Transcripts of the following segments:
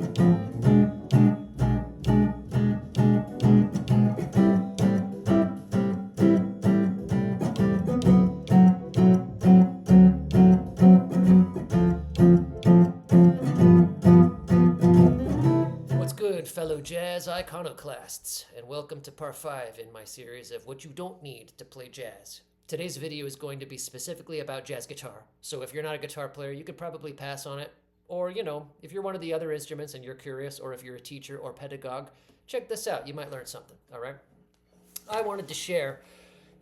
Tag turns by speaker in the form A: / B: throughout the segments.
A: What's good, fellow jazz iconoclasts, and welcome to part 5 in my series of what you don't need to play jazz. Today's video is going to be specifically about jazz guitar, so if you're not a guitar player, you could probably pass on it. Or, if you're one of the other instruments and you're curious, or if you're a teacher or pedagogue, check this out. You might learn something, all right? I wanted to share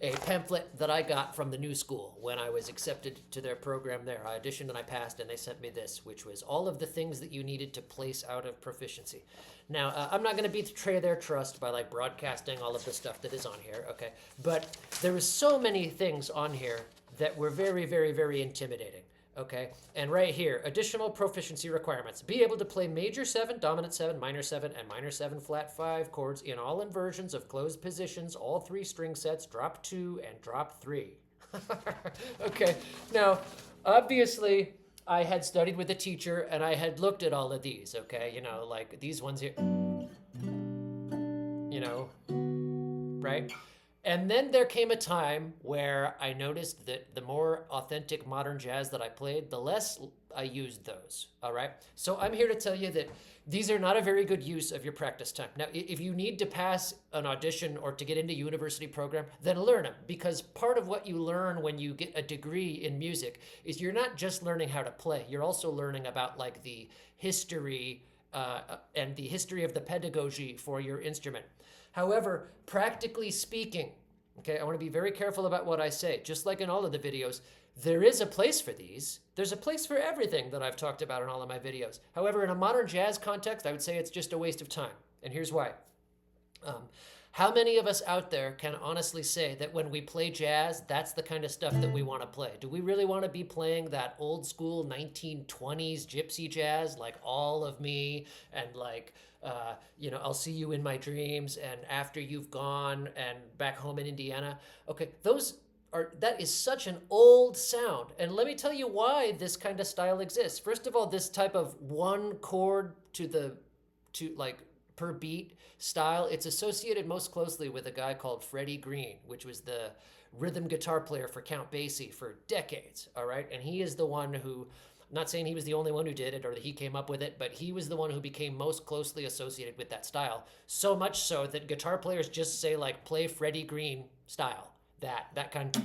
A: a pamphlet that I got from the new school when I was accepted to their program there. I auditioned and I passed, and they sent me this, which was all of the things that you needed to place out of proficiency. Now, I'm not going to betray their trust by broadcasting all of the stuff that is on here, okay? But there was so many things on here that were very, very, very intimidating. Okay, and right here, additional proficiency requirements. Be able to play major 7, dominant 7, minor 7, and minor 7 flat 5 chords in all inversions of closed positions, all 3 string sets, drop 2 and drop 3. Okay, now, obviously, I had studied with a teacher and I had looked at all of these, okay? Like these ones here, right? And then there came a time where I noticed that the more authentic modern jazz that I played, the less I used those, all right? So I'm here to tell you that these are not a very good use of your practice time. Now, if you need to pass an audition or to get into a university program, then learn them, because part of what you learn when you get a degree in music is you're not just learning how to play, you're also learning about the history and the history of the pedagogy for your instrument. However, practically speaking, okay, I want to be very careful about what I say. Just like in all of the videos, there is a place for these. There's a place for everything that I've talked about in all of my videos. However, in a modern jazz context, I would say it's just a waste of time. And here's why. How many of us out there can honestly say that when we play jazz, that's the kind of stuff that we want to play? Do we really want to be playing that old school 1920s gypsy jazz, like All of Me and I'll See You in My Dreams and After You've Gone and Back Home in Indiana? Okay, that is such an old sound. And let me tell you why this kind of style exists. First of all, this type of one chord per beat style, it's associated most closely with a guy called Freddie Green, which was the rhythm guitar player for Count Basie for decades, all right? And he is the one who, I'm not saying he was the only one who did it or that he came up with it, but he was the one who became most closely associated with that style. So much so that guitar players just say play Freddie Green style, that kind.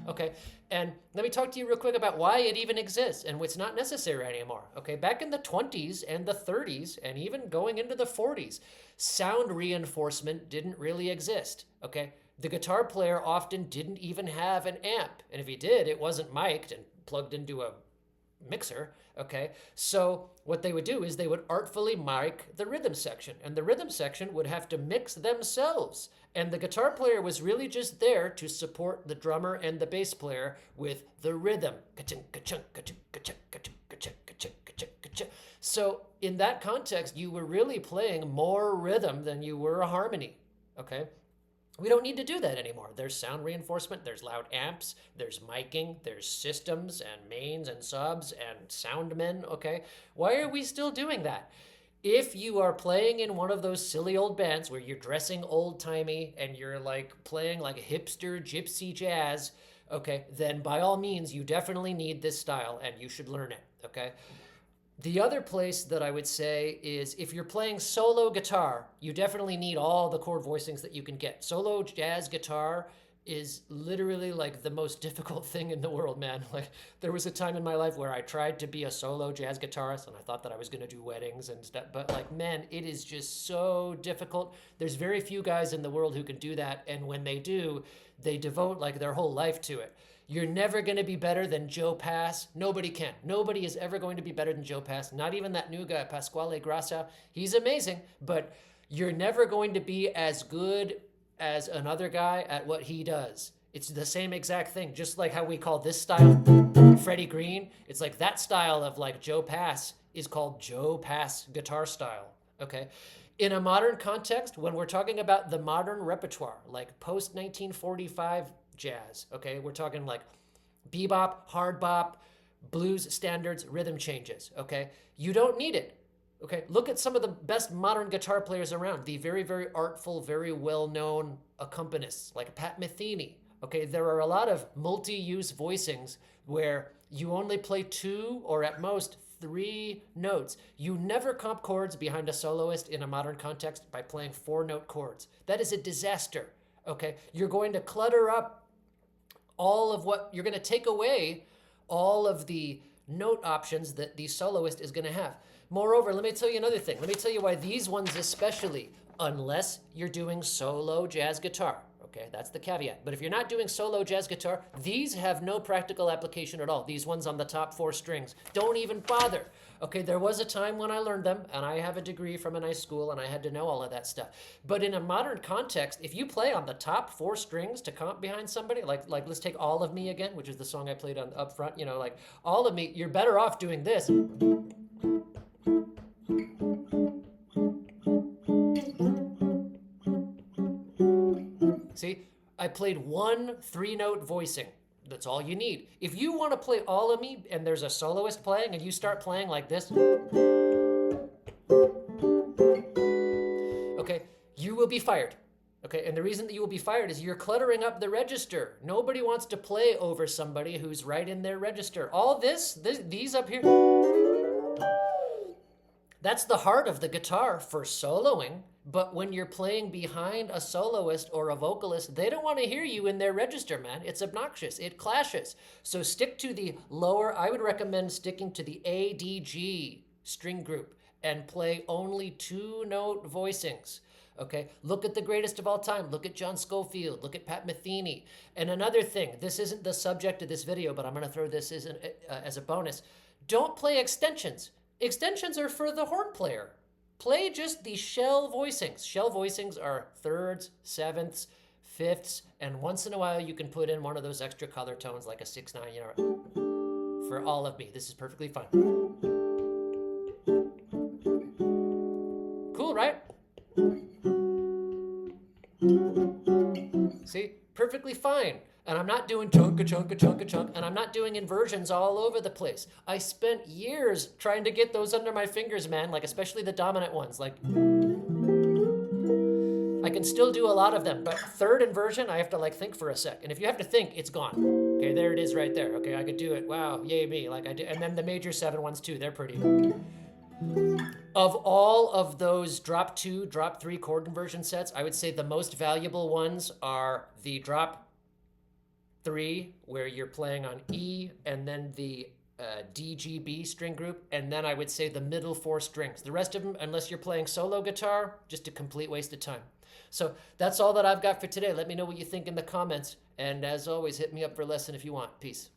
A: Okay, and let me talk to you real quick about why it even exists and what's not necessary anymore. Okay, back in the 20s and the 30s and even going into the 40s, sound reinforcement didn't really exist. Okay, the guitar player often didn't even have an amp, and if he did, it wasn't mic'd and plugged into a mixer. Okay, so what they would do is they would artfully mic the rhythm section, and the rhythm section would have to mix themselves, and the guitar player was really just there to support the drummer and the bass player with the rhythm. So in that context, you were really playing more rhythm than you were a harmony. Okay, we don't need to do that anymore. There's sound reinforcement, there's loud amps, there's miking, there's systems and mains and subs and sound men, okay? Why are we still doing that? If you are playing in one of those silly old bands where you're dressing old-timey and you're playing hipster gypsy jazz, okay, then by all means, you definitely need this style and you should learn it, okay? The other place that I would say is if you're playing solo guitar, you definitely need all the chord voicings that you can get. Solo jazz guitar is literally the most difficult thing in the world, man. There was a time in my life where I tried to be a solo jazz guitarist and I thought that I was going to do weddings and stuff, but man, it is just so difficult. There's very few guys in the world who can do that, and when they do, they devote their whole life to it. You're never going to be better than Joe Pass. Nobody can. Nobody is ever going to be better than Joe Pass. Not even that new guy, Pasquale Gracia. He's amazing, but you're never going to be as good as another guy at what he does. It's the same exact thing. Just like how we call this style Freddie Green. It's that style of Joe Pass is called Joe Pass guitar style. Okay. In a modern context, when we're talking about the modern repertoire, post 1945 jazz, okay, we're talking bebop, hard bop, blues standards, rhythm changes, okay? You don't need it, okay? Look at some of the best modern guitar players around, the very, very artful, very well-known accompanists, like Pat Metheny, okay? There are a lot of multi-use voicings where you only play 2 or at most 3 notes. You never comp chords behind a soloist in a modern context by playing 4-note chords. That is a disaster, okay? You're going to clutter up all of what, you're going to take away all of the note options that the soloist is going to have. Moreover, let me tell you another thing. Let me tell you why these ones especially, unless you're doing solo jazz guitar. Okay, that's the caveat. But if you're not doing solo jazz guitar, these have no practical application at all. These ones on the top 4 strings, don't even bother. Okay, there was a time when I learned them, and I have a degree from a nice school, and I had to know all of that stuff. But in a modern context, if you play on the top 4 strings to comp behind somebody, like let's take All of Me again, which is the song I played on up front, you know, like All of Me, you're better off doing this. See, I played 1 3-note voicing. That's all you need. If you want to play All of Me and there's a soloist playing and you start playing like this, okay, you will be fired. Okay, and the reason that you will be fired is you're cluttering up the register. Nobody wants to play over somebody who's right in their register. All these up here, that's the heart of the guitar for soloing. But when you're playing behind a soloist or a vocalist, they don't want to hear you in their register, man. It's obnoxious. It clashes. So stick to the lower, I would recommend sticking to the ADG string group and play only 2-note voicings. Okay, look at the greatest of all time. Look at John Scofield. Look at Pat Metheny. And another thing, this isn't the subject of this video, but I'm going to throw this as a bonus. Don't play extensions. Extensions are for the horn player. Play just the shell voicings. Shell voicings are 3rds, 7ths, 5ths, and once in a while you can put in one of those extra color tones like a 6/9, you know, for All of Me. This is perfectly fine. Cool, right? See, perfectly fine. And I'm not doing chunk, and I'm not doing inversions all over the place. I spent years trying to get those under my fingers, man, like especially the dominant ones. Like, I can still do a lot of them, but 3rd inversion, I have to like think for a sec. And if you have to think, it's gone. Okay, there it is right there. Okay, I could do it. Wow, yay me. Like I do. And then the major 7 ones too, they're pretty. Of all of those drop 2, drop 3 chord inversion sets, I would say the most valuable ones are the drop 3, where you're playing on E, and then the DGB string group, and then I would say the middle 4 strings. The rest of them, unless you're playing solo guitar, just a complete waste of time. So that's all that I've got for today. Let me know what you think in the comments, and as always, hit me up for a lesson if you want. Peace.